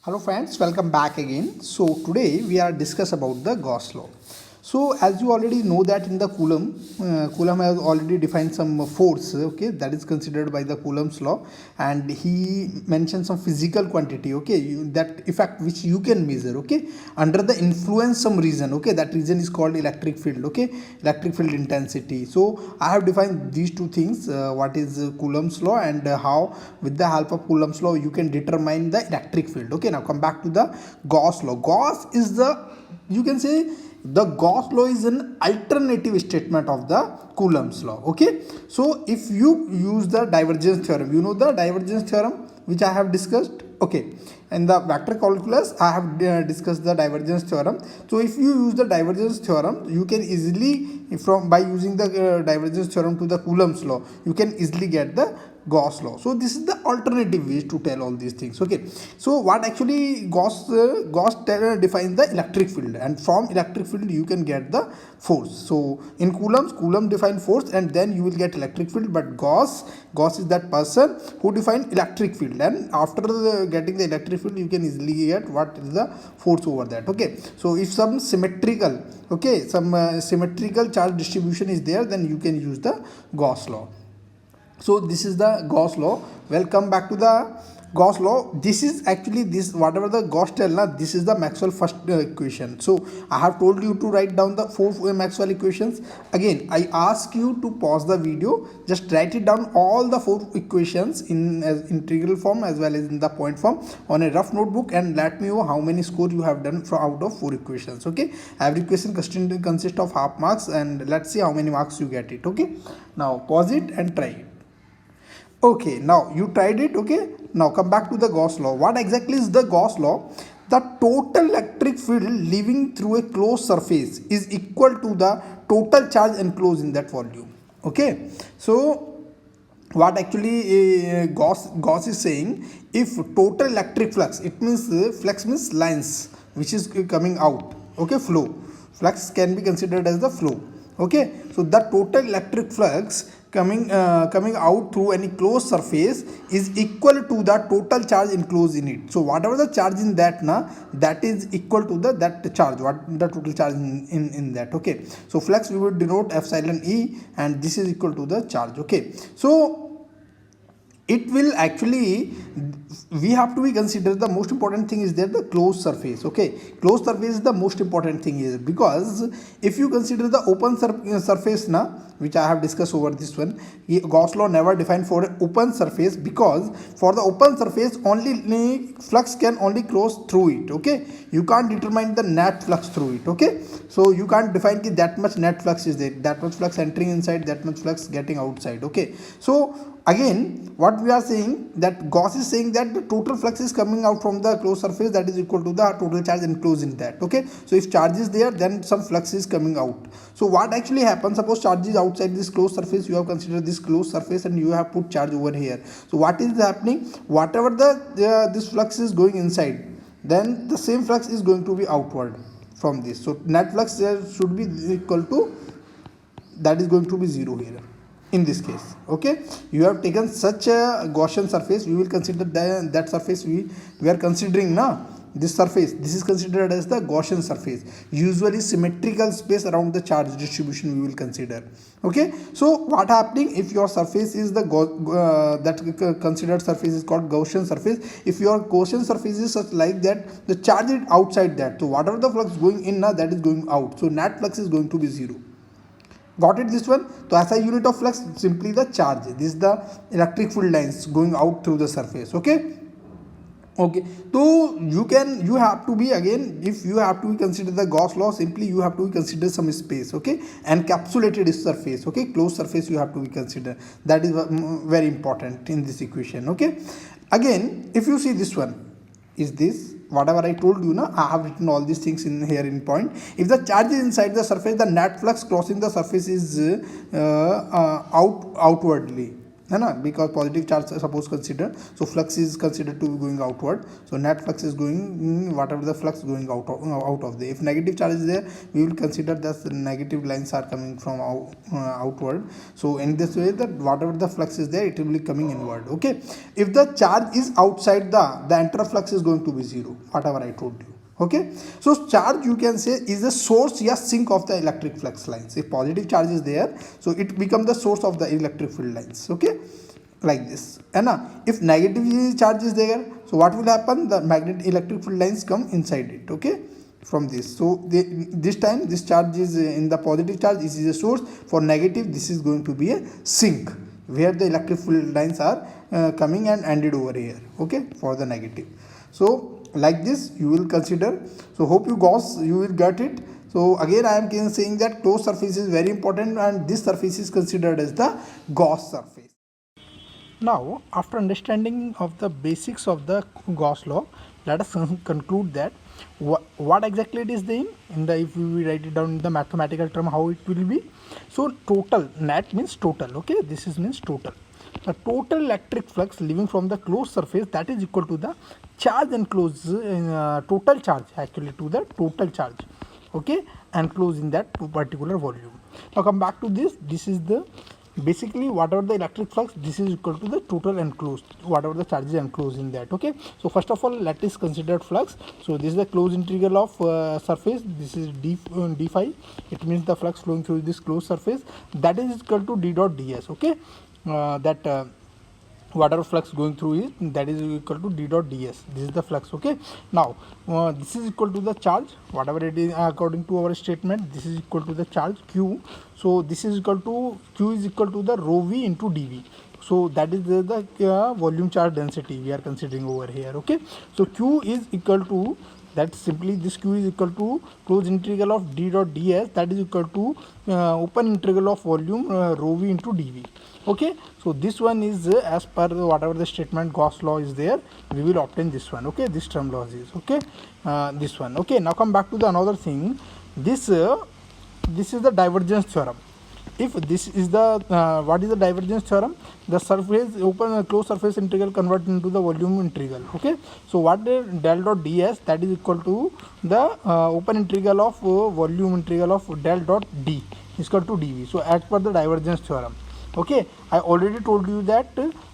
Hello friends, welcome back again. So today we are discuss about the Gauss law. So as you already know that in the Coulomb has already defined some force, okay, that is considered by the Coulomb's law, and he mentioned some physical quantity, okay, that effect which you can measure, okay, under the influence some reason, okay, that reason is called electric field, okay, electric field intensity. So I have defined these two things, what is Coulomb's law and how with the help of Coulomb's law you can determine the electric field. Okay, now come back to the Gauss law. Gauss is the, you can say, the Gauss law is an alternative statement of the Coulomb's law. Okay, so if you use the divergence theorem, you know the divergence theorem which I have discussed. Okay, in the vector calculus I have discussed the divergence theorem. So if you use the divergence theorem, you can easily, from by using the divergence theorem to the Coulomb's law, you can easily get the Gauss law. So this is the alternative ways to tell all these things. Okay, so what actually Gauss defines the electric field, and from electric field you can get the force. So in Coulomb define force, and then you will get electric field. But Gauss is that person who define electric field, and after getting the electric field, you can easily get what is the force over that. Okay, so if some symmetrical, okay, some symmetrical charge distribution is there, then you can use the Gauss law. So this is the Gauss law. Welcome back to the Gauss law. This is actually this, whatever the Gauss tell na, this is the Maxwell first equation. So I have told you to write down the four Maxwell equations. Again, I ask you to pause the video, just write it down all the four equations in as integral form as well as in the point form on a rough notebook, and let me know how many score you have done from out of four equations. Okay, every question consists of half marks, and let's see how many marks you get it. Okay, now pause it and try it. Okay, now you tried it. Okay, now come back to the Gauss law. What exactly is the Gauss law? The total electric field living through a closed surface is equal to the total charge enclosed in that volume. Okay, so what actually Gauss is saying, if total electric flux, it means flux means lines which is coming out, okay, flow, flux can be considered as the flow. Okay, so the total electric flux coming out through any closed surface is equal to the total charge enclosed in it. So whatever the charge in that that is equal to the that charge, what the total charge in that. Okay, so flux we would denote epsilon E, and this is equal to the charge. Okay, so it will actually, we have to be consider the most important thing is that the closed surface. Okay, closed surface is the most important thing here, because if you consider the open surface which I have discussed over this one, Gauss law never defined for an open surface, because for the open surface only flux can only close through it. Okay, you can't determine the net flux through it. Okay, so you can't define that much net flux is there, that much flux entering inside, that much flux getting outside. Okay, so again what we are saying, that Gauss is saying that the total flux is coming out from the closed surface, that is equal to the total charge enclosed in that. Okay, so if charge is there, then some flux is coming out. So what actually happens, suppose charge is outside this closed surface, you have considered this closed surface and you have put charge over here. So what is happening, whatever the this flux is going inside, then the same flux is going to be outward from this. So net flux there should be equal to, that is going to be 0 here in this case. Okay, you have taken such a Gaussian surface, we will consider that surface we are considering now. This surface, this is considered as the Gaussian surface, usually symmetrical space around the charge distribution we will consider. Okay, so what happening, if your surface is the that considered surface is called Gaussian surface. If your Gaussian surface is such like that, the charge is outside that, so whatever the flux going in now, that is going out, so net flux is going to be 0. Got it, this one? So as a unit of flux, simply the charge. This is the electric field lines going out through the surface. Okay, okay, so you have to be, again, if you have to consider the Gauss law, simply you have to consider some space. Okay, encapsulated surface. Okay, closed surface you have to be consider, that is very important in this equation. Okay, again, if you see this one is this, whatever I told you now, I have written all these things in here in point. If the charge is inside the surface, the net flux crossing the surface is outwardly. है ना, because positive charge suppose consider, so flux is considered to be going outward, so net flux is going whatever the flux going out of the. If negative charge is there, we will consider that the negative lines are coming from outward, so in this way that whatever the flux is there, it will be coming inward. Okay, if the charge is outside the entire flux is going to be zero, whatever I told you. Okay, so charge you can say is the source, yes, sink of the electric flux lines. If positive charge is there, so it become the source of the electric field lines. Okay, like this. And if negative charge is there, so what will happen, the magnetic electric field lines come inside it. Okay, from this, so this time this charge is in the positive charge, this is a source. For negative, this is going to be a sink where the electric field lines are coming and ended over here. Okay, for the negative. So like this you will consider. So hope you will get it. So again I am saying that closed surface is very important, and this surface is considered as the Gauss surface. Now, after understanding of the basics of the Gauss law, let us conclude that what exactly it is in the if we write it down in the mathematical term, how it will be. So total, net means total. Okay, this is means total. The total electric flux leaving from the closed surface, that is equal to the charge enclosed total charge, actually to the total charge. Okay, enclosed in that particular volume. Now come back to this. This is the basically whatever the electric flux, this is equal to the total enclosed, whatever the charge is enclosed in that. Okay, so first of all let us consider flux. So this is the closed integral of surface. This is d phi. It means the flux flowing through this closed surface, that is equal to d dot ds. Okay, whatever flux going through it, that is equal to d dot ds. This is the flux. Okay, now this is equal to the charge, whatever it is according to our statement. This is equal to the charge q. So this is equal to q is equal to the rho v into dv. So that is the volume charge density we are considering over here. Okay, so q is equal to, that simply this q is equal to closed integral of d dot ds, that is equal to open integral of volume rho v into dv. Okay, so this one is as per whatever the statement Gauss law is there, we will obtain this one. Okay, this term law is okay, this one. Okay, now come back to the another thing. This is the divergence theorem. If this is the what is the divergence theorem? The surface open closed surface integral convert into the volume integral. Okay, so what the del dot ds, that is equal to the open integral of volume integral of del dot d is equal to dv. So as per the divergence theorem. Okay, I already told you that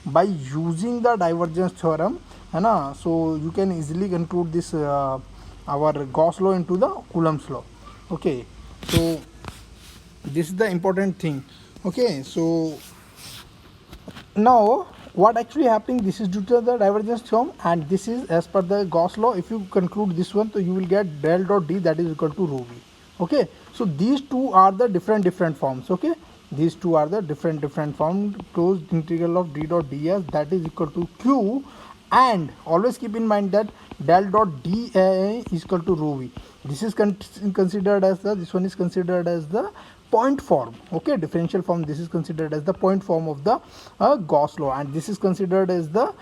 by using the divergence theorem, so you can easily conclude this our Gauss law into the Coulomb's law. Okay, so this is the important thing. Okay, so now what actually happening, this is due to the divergence theorem, and this is as per the Gauss law. If you conclude this one, so you will get del dot d, that is equal to rho v. Okay, so these two are the different forms. Okay, these two are the different form. Closed integral of d dot ds, that is equal to q, and always keep in mind that del dot d is equal to rho v. This is considered as the, this one is considered as the point form. Okay, differential form, this is considered as the point form of the Gauss law, and this is considered as the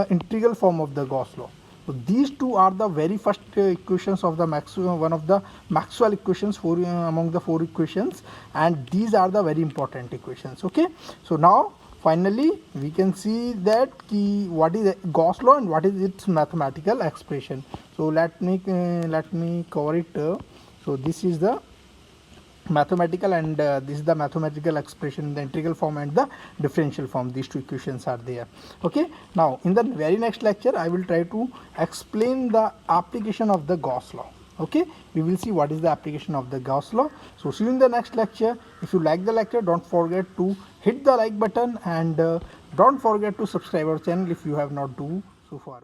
integral form of the Gauss law. So these two are the very first equations of the one of the Maxwell equations among the four equations, and these are the very important equations. Okay, so now finally we can see that what is Gauss law and what is its mathematical expression. So let me cover it. So this is the mathematical, and this is the mathematical expression in the integral form and the differential form. These two equations are there. Okay, now in the very next lecture I will try to explain the application of the Gauss law. Okay, we will see what is the application of the Gauss law. So see you in the next lecture. If you like the lecture, don't forget to hit the like button, and don't forget to subscribe our channel if you have not do so far.